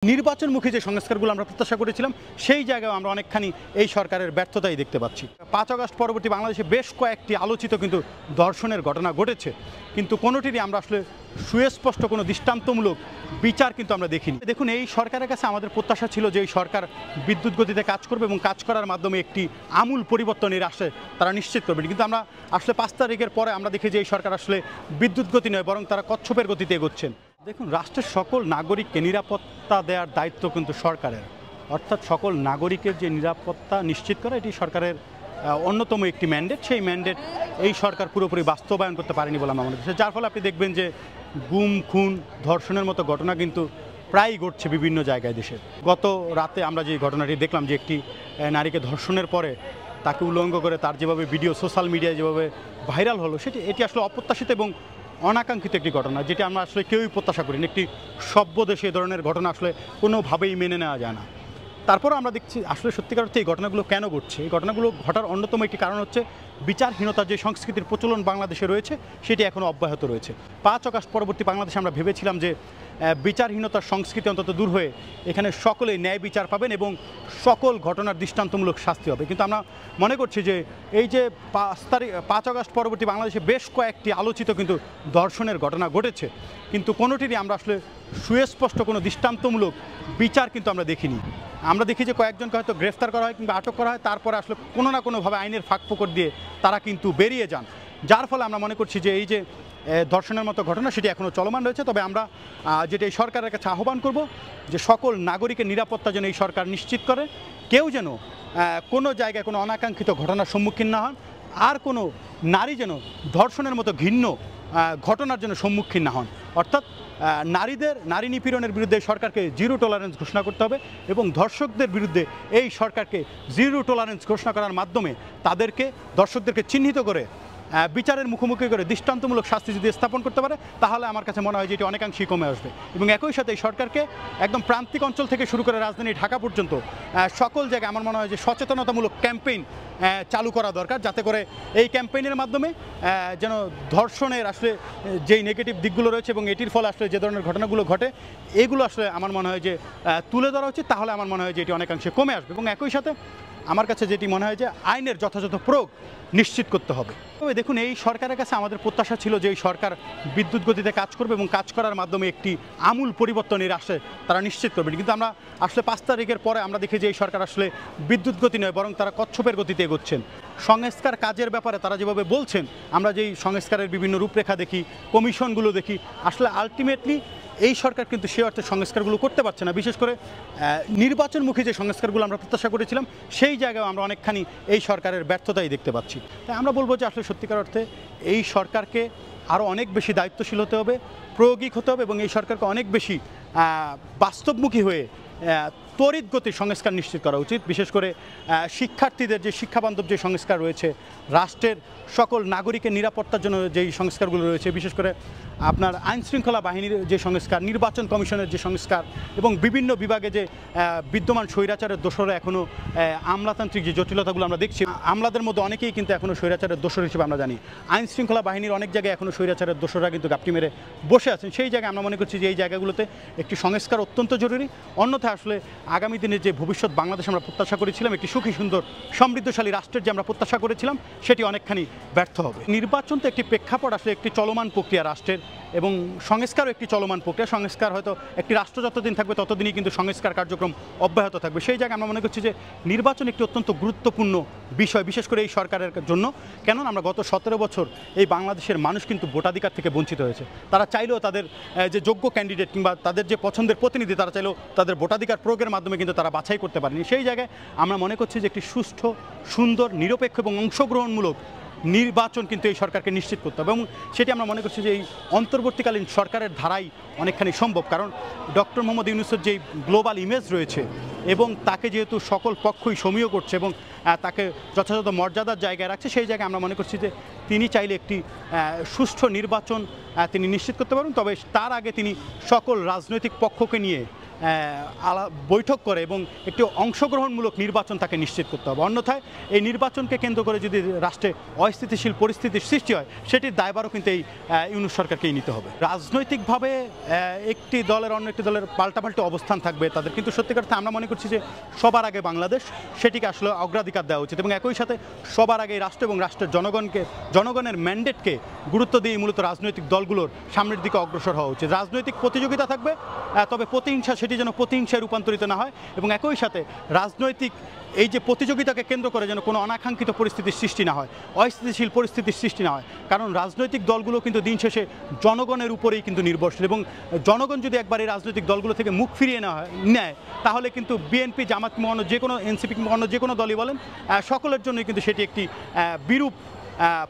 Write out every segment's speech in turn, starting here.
নির্বাচনমুখী যে সংস্কারগুলো আমরা প্রত্যাশা করেছিলাম সেই জায়গায় আমরা অনেকখানি এই সরকারের ব্যর্থতাই দেখতে পাচ্ছি। ৫ আগস্ট পরবর্তী বাংলাদেশে বেশ কয়েকটি আলোচিত কিন্তু ধর্ষণের ঘটনা ঘটেছে, কিন্তু কোনোটিরই আমরা আসলে সুস্পষ্ট কোনো দৃষ্টান্তমূলক বিচার কিন্তু আমরা দেখিনি। দেখুন, এই সরকারের কাছে আমাদের প্রত্যাশা ছিল যে এই সরকার বিদ্যুৎ গতিতে কাজ করবে এবং কাজ করার মাধ্যমে একটি আমূল পরিবর্তনের আসে তারা নিশ্চিত করবে, কিন্তু আমরা আসলে ৫ তারিখের পরে আমরা দেখি যে এই সরকার আসলে বিদ্যুৎ গতি নয় বরং তারা কচ্ছপের গতিতে এগোচ্ছেন। দেখুন, রাষ্ট্রের সকল নাগরিককে নিরাপত্তা দেওয়ার দায়িত্ব কিন্তু সরকারের, অর্থাৎ সকল নাগরিকের যে নিরাপত্তা নিশ্চিত করা এটি সরকারের অন্যতম একটি ম্যান্ডেট। সেই ম্যান্ডেট এই সরকার পুরোপুরি বাস্তবায়ন করতে পারেনি বলে আমার মনে হচ্ছে, যার ফলে আপনি দেখবেন যে গুম, খুন, ধর্ষণের মতো ঘটনা কিন্তু প্রায়ই ঘটছে বিভিন্ন জায়গায় দেশে। গত রাতে আমরা যে ঘটনাটি দেখলাম যে একটি নারীকে ধর্ষণের পরে তাকে উলঙ্গ করে তার যেভাবে ভিডিও সোশ্যাল মিডিয়ায় যেভাবে ভাইরাল হলো এটি আসলে অপ্রত্যাশিত এবং অনাকাঙ্ক্ষিত একটি ঘটনা, যেটি আমরা আসলে কেউই প্রত্যাশা করিনি। একটি সভ্য দেশে এই ধরনের ঘটনা আসলে কোনোভাবেই মেনে নেওয়া যায় না। তারপরও আমরা দেখছি আসলে সত্যিকার অর্থে এই ঘটনাগুলো কেন ঘটছে। এই ঘটনাগুলো ঘটার অন্যতম একটি কারণ হচ্ছে বিচারহীনতার যে সংস্কৃতির প্রচলন বাংলাদেশে রয়েছে সেটি এখনও অব্যাহত রয়েছে। ৫ আগস্ট পরবর্তী বাংলাদেশে আমরা ভেবেছিলাম যে বিচারহীনতার সংস্কৃতি অন্তত দূর হয়ে এখানে সকলেই ন্যায় বিচার পাবেন এবং সকল ঘটনার দৃষ্টান্তমূলক শাস্তি হবে, কিন্তু আমরা মনে করছি যে এই যে ৫ আগস্ট পরবর্তী বাংলাদেশে বেশ কয়েকটি আলোচিত কিন্তু ধর্ষণের ঘটনা ঘটেছে, কিন্তু কোনোটিরই আমরা আসলে সুস্পষ্ট কোনো দৃষ্টান্তমূলক বিচার কিন্তু আমরা দেখিনি। আমরা দেখি যে কয়েকজনকে হয়তো গ্রেফতার করা হয় কিংবা আটক করা হয়, তারপরে আসলে কোনো না কোনোভাবে আইনের ফাঁকফোকর দিয়ে তারা কিন্তু বেরিয়ে যান, যার ফলে আমরা মনে করছি যে এই যে ধর্ষণের মতো ঘটনা সেটি এখনও চলমান রয়েছে। তবে আমরা যেটা এই সরকারের কাছে আহ্বান করব যে সকল নাগরিকের নিরাপত্তা যেন এই সরকার নিশ্চিত করে, কেউ যেন কোনো জায়গায় কোনো অনাকাঙ্ক্ষিত ঘটনার সম্মুখীন না হন, আর কোনো নারী যেন ধর্ষণের মতো ঘৃণ্য ঘটনার জন্য সম্মুখীন না হন। অর্থাৎ নারী নিপীড়নের বিরুদ্ধে সরকারকে জিরো টলারেন্স ঘোষণা করতে হবে এবং ধর্ষকদের বিরুদ্ধে এই সরকারকে জিরো টলারেন্স ঘোষণা করার মাধ্যমে দর্শকদেরকে চিহ্নিত করে বিচারের মুখোমুখি করে দৃষ্টান্তমূলক শাস্তি যদি স্থাপন করতে পারে, তাহলে আমার কাছে মনে হয় যে এটি অনেকাংশেই কমে আসবে। এবং একই সাথে এই সরকারকে একদম প্রান্তিক অঞ্চল থেকে শুরু করে রাজধানী ঢাকা পর্যন্ত সকল জায়গায় আমার মনে হয় যে সচেতনতামূলক ক্যাম্পেইন চালু করা দরকার, যাতে করে এই ক্যাম্পেইনের মাধ্যমে যেন ধর্ষণের আসলে যেই নেগেটিভ দিকগুলো রয়েছে এবং এটির ফলে আসলে যে ধরনের ঘটনাগুলো ঘটে এগুলো আসলে আমার মনে হয় যে তুলে ধরা উচিত, তাহলে আমার মনে হয় যে এটি অনেকাংশে কমে আসবে। এবং একই সাথে আমার কাছে যেটি মনে হয় যে আইনের যথাযথ প্রয়োগ নিশ্চিত করতে হবে। তবে দেখুন, এই সরকারের কাছে আমাদের প্রত্যাশা ছিল যে এই সরকার বিদ্যুৎ গতিতে কাজ করবে এবং কাজ করার মাধ্যমে একটি আমূল পরিবর্তনের আসে তারা নিশ্চিত করবে, কিন্তু আমরা আসলে ৫ তারিখের পরে আমরা দেখি যে এই সরকার আসলে বিদ্যুৎ গতি নয় বরং তারা কচ্ছপের গতিতে এগোচ্ছেন। সংস্কার কাজের ব্যাপারে তারা যেভাবে বলছেন, আমরা যেই সংস্কারের বিভিন্ন রূপরেখা দেখি, কমিশনগুলো দেখি, আসলে আলটিমেটলি এই সরকার কিন্তু সে অর্থে সংস্কারগুলো করতে পারছে না। বিশেষ করে নির্বাচনমুখী যে সংস্কারগুলো আমরা প্রত্যাশা করেছিলাম সেই জায়গায় আমরা অনেকখানি এই সরকারের ব্যর্থতাই দেখতে পাচ্ছি। তাই আমরা বলবো যে আসলে সত্যিকার অর্থে এই সরকারকে আরও অনেক বেশি দায়িত্বশীল হতে হবে, প্রায়োগিক হতে হবে এবং এই সরকারকে অনেক বেশি বাস্তবমুখী হয়ে তড়িৎ গতির সংস্কার নিশ্চিত করা উচিত। বিশেষ করে শিক্ষার্থীদের যে শিক্ষাবান্ধব যে সংস্কার রয়েছে, রাষ্ট্রের সকল নাগরিকের নিরাপত্তার জন্য যেই সংস্কারগুলো রয়েছে, বিশেষ করে আপনার আইনশৃঙ্খলা বাহিনীর যে সংস্কার, নির্বাচন কমিশনের যে সংস্কার এবং বিভিন্ন বিভাগে যে বিদ্যমান স্বৈরাচারের দোসররা এখনও আমলাতান্ত্রিক যে জটিলতাগুলো আমরা দেখছি, আমলাদের মধ্যে অনেকেই কিন্তু এখনও স্বৈরাচারের দোসর হিসেবে আমরা জানি। আইনশৃঙ্খলা বাহিনীর অনেক জায়গায় এখনও স্বৈরাচারের দোসররা কিন্তু গাপটি মেরে বসে আছেন। সেই জায়গায় আমরা মনে করছি যে এই জায়গাগুলোতে একটি সংস্কার অত্যন্ত জরুরি। অন্যথায় আসলে আগামী দিনের যে ভবিষ্যৎ বাংলাদেশ আমরা প্রত্যাশা করেছিলাম, একটি সুখী সুন্দর সমৃদ্ধশালী রাষ্ট্রের যে আমরা প্রত্যাশা করেছিলাম সেটি অনেকখানি ব্যর্থ হবে। নির্বাচন তো একটি প্রেক্ষাপট, আসলে একটি চলমান প্রক্রিয়া রাষ্ট্রের, এবং সংস্কারও একটি চলমান প্রক্রিয়া। সংস্কার হয়তো একটি রাষ্ট্র যতদিন থাকবে ততদিনই কিন্তু সংস্কার কার্যক্রম অব্যাহত থাকবে। সেই জায়গায় আমরা মনে করছি যে নির্বাচন একটি অত্যন্ত গুরুত্বপূর্ণ বিষয়, বিশেষ করে এই সরকারের জন্য। কেননা আমরা গত 17 বছর এই বাংলাদেশের মানুষ কিন্তু ভোটাধিকার থেকে বঞ্চিত হয়েছে। তারা চাইলেও তাদের যে যোগ্য ক্যান্ডিডেট কিংবা তাদের যে পছন্দের প্রতিনিধি, তারা চাইলেও তাদের ভোটাধিকার প্রয়োগের মাধ্যমে কিন্তু তারা বাছাই করতে পারেনি। সেই জায়গায় আমরা মনে করছি যে একটি সুষ্ঠু, সুন্দর, নিরপেক্ষ এবং অংশগ্রহণমূলক নির্বাচন কিন্তু এই সরকারকে নিশ্চিত করতে হবে এবং সেটি আমরা মনে করছি যে এই অন্তর্বর্তীকালীন সরকারের ধারাই অনেকখানি সম্ভব। কারণ ডক্টর মোহাম্মদ ইউনূসের যেই গ্লোবাল ইমেজ রয়েছে এবং তাকে যেহেতু সকল পক্ষই সমীহ করছে এবং তাকে যথাযথ মর্যাদার জায়গায় রাখছে, সেই জায়গায় আমরা মনে করছি যে তিনি চাইলে একটি সুষ্ঠু নির্বাচন তিনি নিশ্চিত করতে পারবেন। তবে তার আগে তিনি সকল রাজনৈতিক পক্ষকে নিয়ে বৈঠক করে এবং একটি অংশগ্রহণমূলক নির্বাচন তাকে নিশ্চিত করতে হবে। অন্যথায় এই নির্বাচনকে কেন্দ্র করে যদি রাষ্ট্রে অস্থিতিশীল পরিস্থিতির সৃষ্টি হয়, সেটির দায়ভারও কিন্তু এই ইউনূস সরকারকেই নিতে হবে। রাজনৈতিকভাবে একটি দলের অন্য একটি দলের পাল্টাপাল্টি অবস্থান থাকবে তাদের, কিন্তু সত্যিকার অর্থে আমরা মনে করছি যে সবার আগে বাংলাদেশ, সেটিকে আসলে অগ্রাধিকার দেওয়া উচিত এবং একই সাথে সবার আগে রাষ্ট্র এবং রাষ্ট্রের জনগণের ম্যান্ডেটকে গুরুত্ব দিয়ে মূলত রাজনৈতিক দলগুলোর সামনের দিকে অগ্রসর হওয়া উচিত। রাজনৈতিক প্রতিযোগিতা থাকবে, তবে প্রতিহিংসা সেটি যেন প্রতিহিংসায় রূপান্তরিত না হয় এবং একই সাথে রাজনৈতিক এই যে প্রতিযোগিতাকে কেন্দ্র করে যেন কোনো অনাকাঙ্ক্ষিত পরিস্থিতির সৃষ্টি না হয়, অস্থিতিশীল পরিস্থিতির সৃষ্টি না হয়। কারণ রাজনৈতিক দলগুলো কিন্তু দিন শেষে জনগণের উপরেই কিন্তু নির্ভরশীল এবং জনগণ যদি একবার এই রাজনৈতিক দলগুলো থেকে মুখ ফিরিয়ে নেয় তাহলে কিন্তু বিএনপি, জামাত, অন্য যে কোনো এনসিপি, অন্য যে কোনো দলই বলেন, সকলের জন্যই কিন্তু সেটি একটি বিরূপ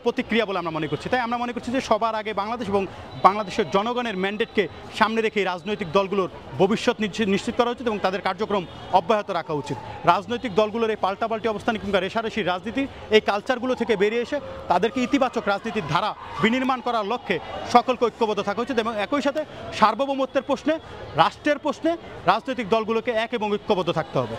প্রতিক্রিয়া বলে আমরা মনে করছি। তাই আমরা মনে করছি যে সবার আগে বাংলাদেশ এবং বাংলাদেশের জনগণের ম্যান্ডেটকে সামনে রেখে রাজনৈতিক দলগুলোর ভবিষ্যৎ নিশ্চিত করা উচিত এবং তাদের কার্যক্রম অব্যাহত রাখা উচিত। রাজনৈতিক দলগুলোর এই পাল্টাপাল্টি অবস্থান কিংবা রেশারেশির রাজনীতি, এই কালচারগুলো থেকে বেরিয়ে এসে তাদেরকে ইতিবাচক রাজনীতির ধারা বিনির্মাণ করার লক্ষ্যে সকলকে ঐক্যবদ্ধ থাকা উচিত এবং একই সাথে সার্বভৌমত্বের প্রশ্নে, রাষ্ট্রের প্রশ্নে রাজনৈতিক দলগুলোকে এক এবং ঐক্যবদ্ধ থাকতে হবে।